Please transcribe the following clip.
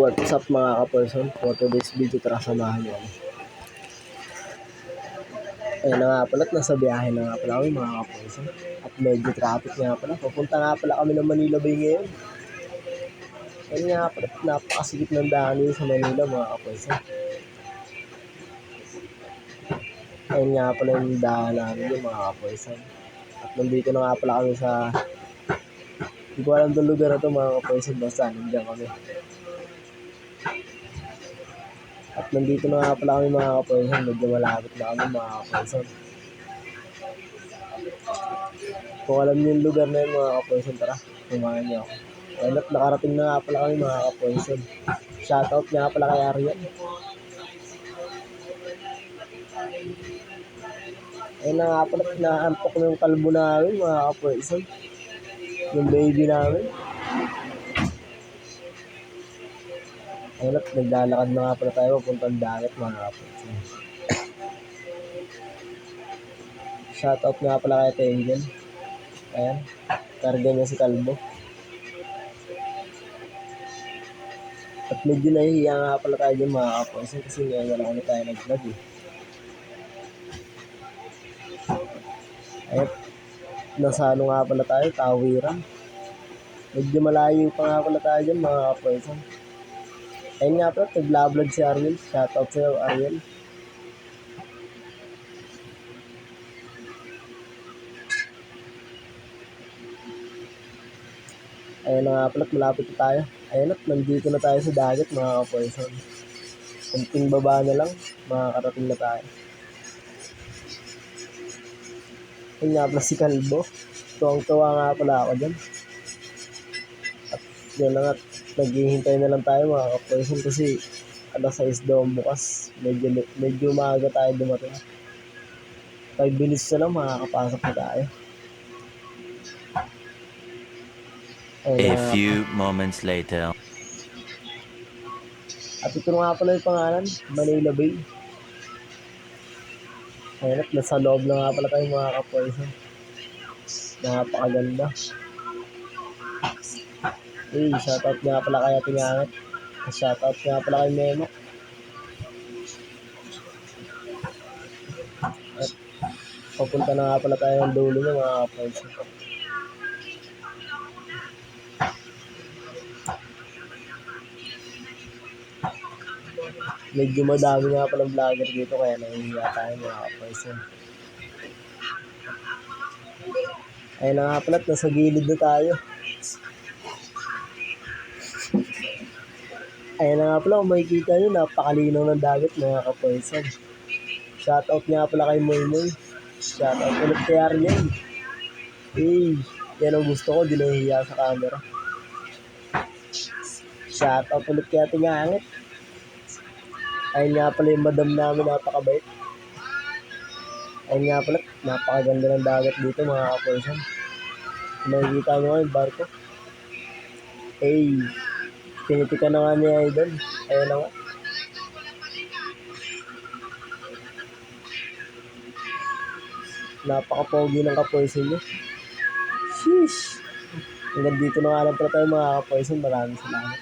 What's up mga ka-person? For today's video, tara samahan nyo kami. Ayun na nga pala at nasa biyahe na nga pala kami mga ka-person. At medyo traffic nga pala. Papunta nga pala kami ng Manila Bay ngayon. Ayun nga pala at napakasikip ng daan sa Manila mga ka-person. Ayun nga pala yung daan namin yung mga ka-person. At nandito na nga pala kami sa... Hindi ko alam itong lugar na ito mga ka-person. Basta nandiyan kami. At nandito na nga pala kami mga ka-person. Medyo malapit na kami mga ka-person. Kung alam niyo yung lugar na yun mga ka-person, tara, tumahan niyo ako. Ayun at nakarating na nga pala kami mga ka-person. Shoutout nga pala kay Ariel. Ayun na nga pala, naantok na yung kalbo namin mga ka-person. Yung baby namin. Ayun at naglalakad na nga pala tayo papuntang dagat mga ka-person. Shoutout nga pala kay Tengen. Ayan, karga niya si Kalbo. At medyo nahihiya nga pala tayo dyan mga ka-person kasi ngayon wala na tayo nag-vlog eh. Ayun, nasa ano nga pala tayo, Tawiran. Medyo malayo pa nga pala tayo dyan mga ka-person. Ayun nga pala, nag-vlog si Ariel. Shoutout sa'yo Ariel. Ayun na nga pala, malapit na tayo. Ayun at nandito na tayo sa dagat mga ka-person. Kunting baba na lang, makakarating na tayo. Ayun nga pala si Kalbo. Tuwang-tuwa nga pala ako dyan. At yun na nga, naghihintay na lang tayo mga ka-person kasi alas 6 daw bukas. Medyo maaga tayo dumating. 5 minutes na lang, makakapasok na tayo. A few moments later. At ito nga pala yung pangalan, Manila Bay. Ayun at nasa loob na nga pala tayo mga ka-person. Napakaganda. Hey, shoutout nga pala kay Ate Ngangat. Shoutout nga pala kay Memo. At papunta na nga pala tayo ng dulo niya mga ka-person. Medyo madami nga palang vlogger dito kaya nahihiya tayo mga ka-person. Ayun na nga pala at nasa gilid na tayo. Ayun na nga pala, kung makikita nyo, napakalinaw ng dagat mga ka-person. Shoutout nga pala kay Moymoy. Shoutout ulit kay Ariel. Hey, yan ang gusto ko, di nahihiya sa camera. Shoutout ulit kay Ate Ngangat. Ayun nga pala yung madam namin, napakabait. Ayun nga pala, napakaganda ng dagat dito mga ka-person. Nakikita nyo nga yung barko. Hey, pinitikan na nga niya Idol. Ayun na nga. Napaka-pogi ng ka-person nyo. Sheesh! Hanggang dito na nga lang pala tayo mga ka-person. Maraming salamat.